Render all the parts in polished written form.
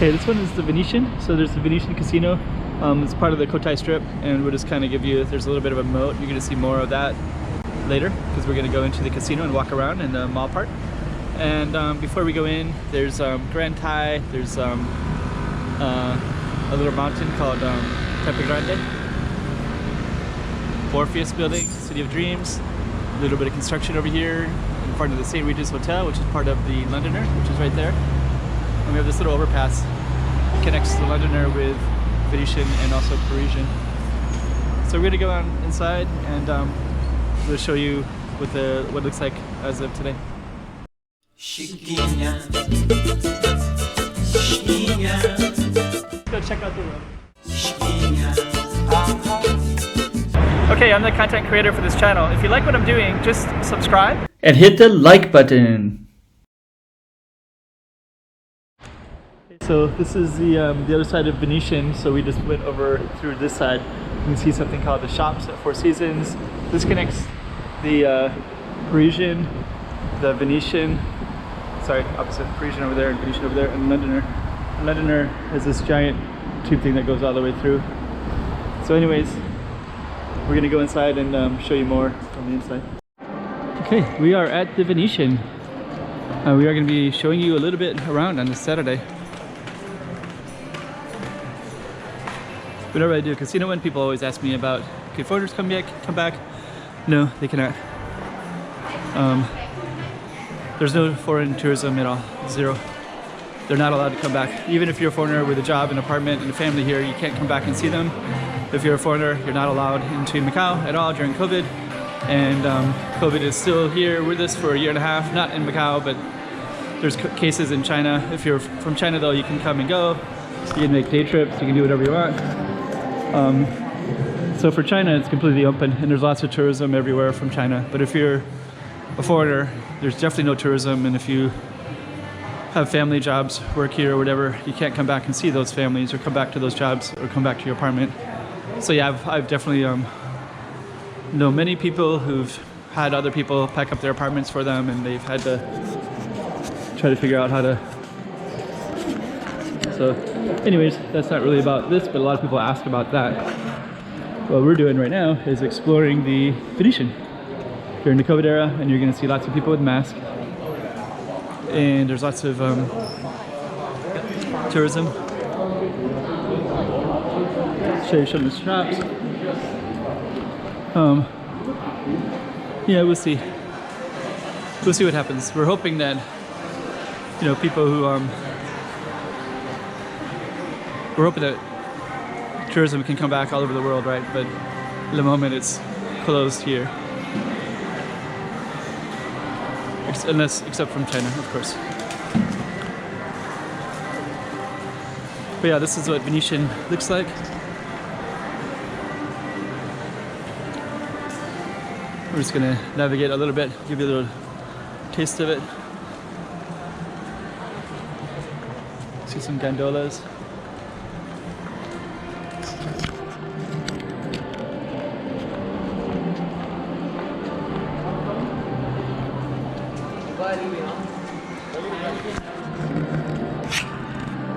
Okay, this one is the Venetian. So there's the Venetian casino. It's part of the Cotai strip, and we'll just kind of give you, there's a little bit of a moat. You're going to see more of that later because we're going to go into the casino and walk around in the mall part. And before we go in, there's Grand Thai, there's a little mountain called Taipa, Orpheus building, City of Dreams, a little bit of construction over here in front of the St. Regis Hotel, which is part of the Londoner, which is right there. And we have this little overpass that connects the Londoner with Venetian and also Parisian. So we're gonna go on inside and we'll show you what it looks like as of today. Go check out the room. Okay, I'm the content creator for this channel. If you like what I'm doing, just subscribe and hit the like button. So this is the other side of Venetian, so we just went over through this side. You can see something called the Shops at Four Seasons. This connects the Parisian, the Venetian, sorry, opposite, Parisian over there and Venetian over there, and Londoner. And Londoner has this giant tube thing that goes all the way through. So anyways, we're gonna go inside and show you more from the inside. Okay, we are at the Venetian. We are gonna be showing you a little bit around on this Saturday. Whenever I do a casino one, people always ask me about, can foreigners come back? No, they cannot. There's no foreign tourism at all, zero. They're not allowed to come back. Even if you're a foreigner with a job, an apartment, and a family here, you can't come back and see them. If you're a foreigner, you're not allowed into Macau at all during COVID. And COVID is still here with us for a year and a half, not in Macau, but there's cases in China. If you're from China though, you can come and go. You can make day trips, you can do whatever you want. So for China, it's completely open, and there's lots of tourism everywhere from China. But if you're a foreigner, there's definitely no tourism, and if you have family jobs, work here or whatever, you can't come back and see those families or come back to those jobs or come back to your apartment. So yeah, I've definitely know many people who've had other people pack up their apartments for them, and they've had to try to figure out how to. So anyways, that's not really about this, but a lot of people ask about that. What we're doing right now is exploring the Venetian during the COVID era, and you're going to see lots of people with masks, and there's lots of tourism. Show you some of the shops. Yeah, we'll see what happens. We're hoping that, you know, people who we're hoping that tourism can come back all over the world, right? But at the moment it's closed here. Except from China, of course. But yeah, this is what Venetian looks like. We're just gonna navigate a little bit, give you a little taste of it. See some gondolas.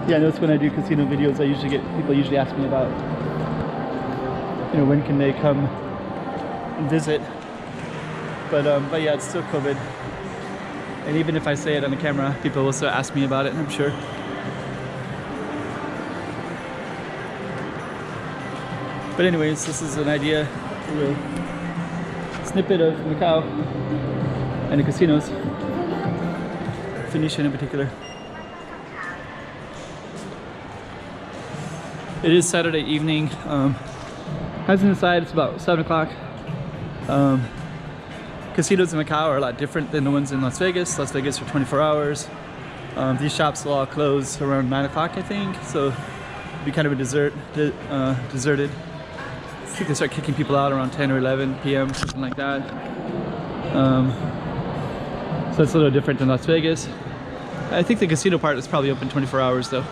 Yeah, I notice when I do casino videos, people usually ask me about, you know, when can they come and visit. But yeah, it's still COVID. And even if I say it on the camera, people will still ask me about it, I'm sure. But anyways, this is an idea, a little snippet of Macau and the casinos, Venetian in particular. It is Saturday evening. As an aside, it's about 7 o'clock. Casinos in Macau are a lot different than the ones in Las Vegas. Las Vegas are 24 hours. These shops will all close around 9 o'clock, I think. So it'll be kind of a deserted. I think they start kicking people out around 10 or 11 p.m., something like that. So it's a little different than Las Vegas. I think the casino part is probably open 24 hours though.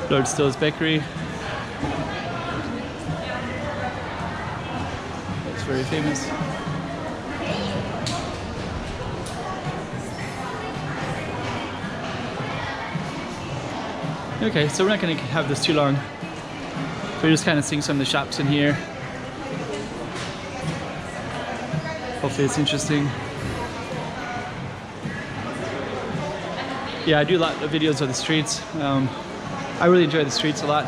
Lord Still's Bakery. That's very famous. Okay, so we're not going to have this too long. We're just kind of seeing some of the shops in here. Hopefully it's interesting. Yeah, I do a lot of videos of the streets. I really enjoy the streets a lot.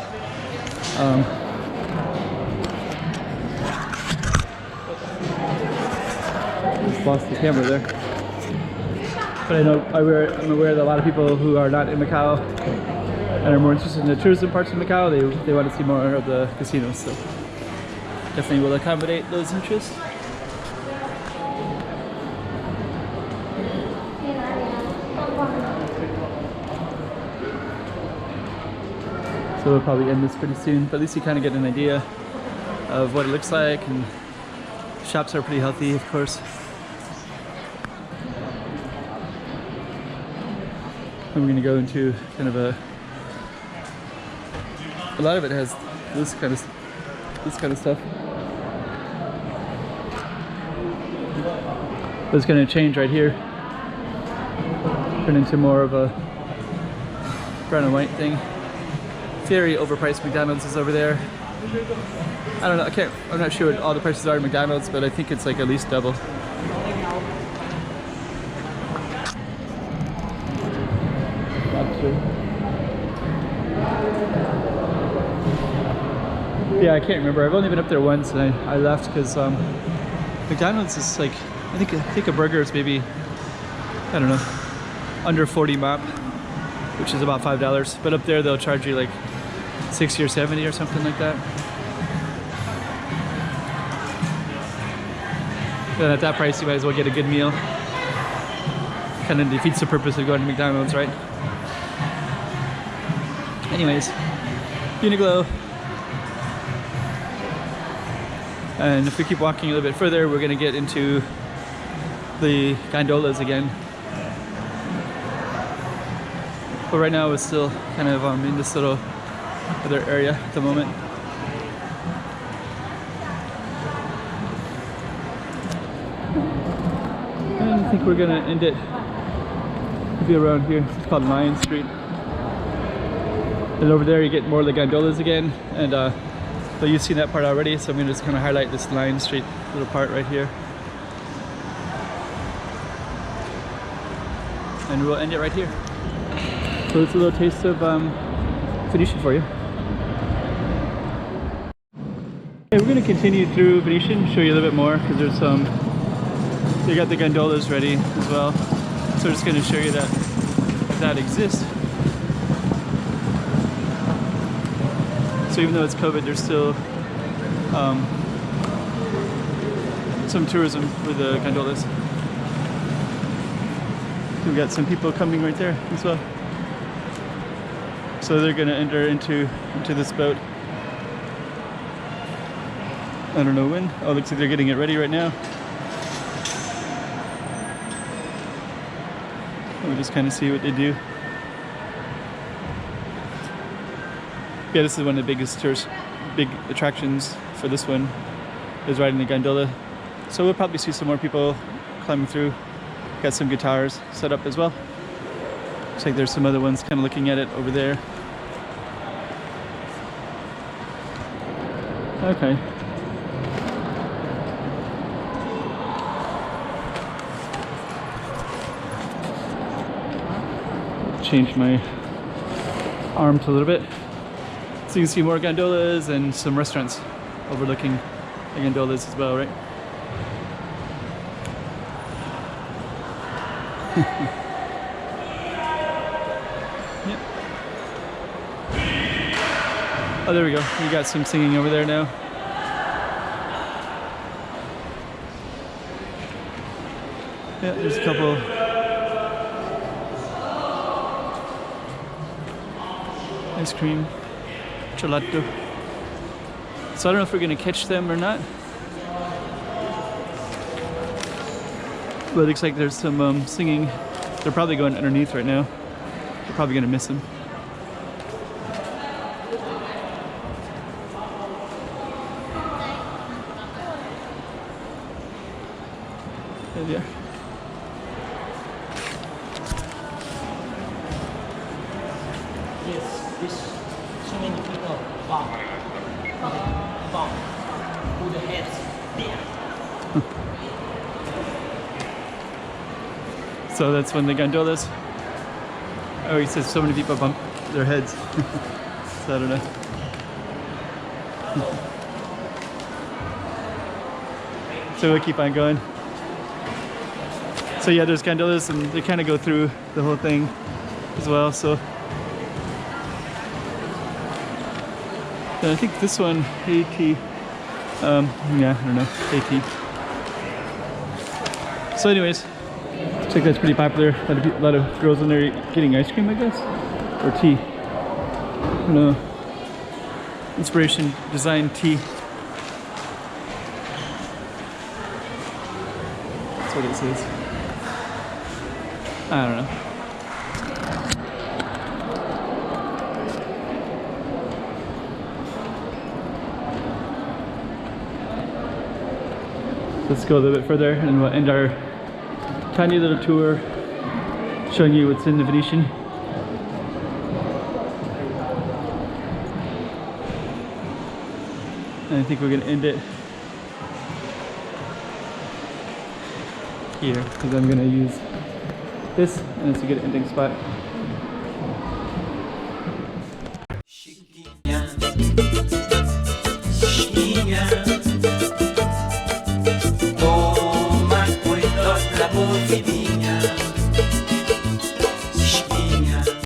Just lost the camera there. But I know I'm aware that a lot of people who are not in Macau and are more interested in the tourism parts of Macau, they want to see more of the casinos. So definitely will accommodate those interests. So we'll probably end this pretty soon, but at least you kind of get an idea of what it looks like, and shops are pretty healthy, of course. And we're going to go into kind of a lot of it has this kind of stuff. But it's going to change right here, turn into more of a brown and white thing. Very overpriced McDonald's is over there. I don't know, I'm not sure what all the prices are at McDonald's, but I think it's like at least double. Yeah, I can't remember. I've only been up there once and I left because McDonald's is like, I think a burger is maybe, I don't know, under 40 MOP, which is about $5. But up there they'll charge you like 60 or 70 or something like that. And at that price you might as well get a good meal. Kind of defeats the purpose of going to McDonald's, right? Anyways, Uniqlo. And if we keep walking a little bit further, we're gonna get into the gondolas again. But right now it's still kind of in this little other area at the moment. And I think we're gonna end it maybe around here. It's called Lion Street. And over there you get more of the gondolas again. And so you've seen that part already, so I'm gonna just kind of highlight this Lion Street little part right here. And we'll end it right here. So it's a little taste of Venetian for you. Okay, we're going to continue through Venetian, show you a little bit more, because there's some, they got the gondolas ready as well. So we're just going to show you that exists. So even though it's COVID, there's still some tourism with the gondolas. So we got some people coming right there as well. So they're going to enter into this boat. I don't know when. Oh, looks like they're getting it ready right now. We'll just kind of see what they do. Yeah, this is one of the biggest big attractions for this one, is riding the gondola. So we'll probably see some more people climbing through. Got some guitars set up as well. Looks like there's some other ones kind of looking at it over there. Okay. Change my arms a little bit. So you can see more gondolas and some restaurants overlooking the gondolas as well, right? Yep. Oh, there we go. We got some singing over there now. Yeah, there's a couple. Ice cream, gelato. So I don't know if we're gonna catch them or not. But it looks like there's some singing. They're probably going underneath right now. We're probably gonna miss them. There they are. Yes. This so many people bow, put the heads there. So that's when the gondolas. Oh, he says so many people bump their heads. So I don't know. So we'll keep on going. So yeah, there's gondolas and they kind of go through the whole thing as well. So and I think this one, AT. Yeah, I don't know, AT. So anyways, looks like that's pretty popular. A lot of girls in there getting ice cream, I guess, or tea. I don't know. Inspiration design tea. That's what it says. I don't know. Let's go a little bit further and we'll end our tiny little tour showing you what's in the Venetian. And I think we're gonna end it here because I'm gonna use this and it's a good ending spot.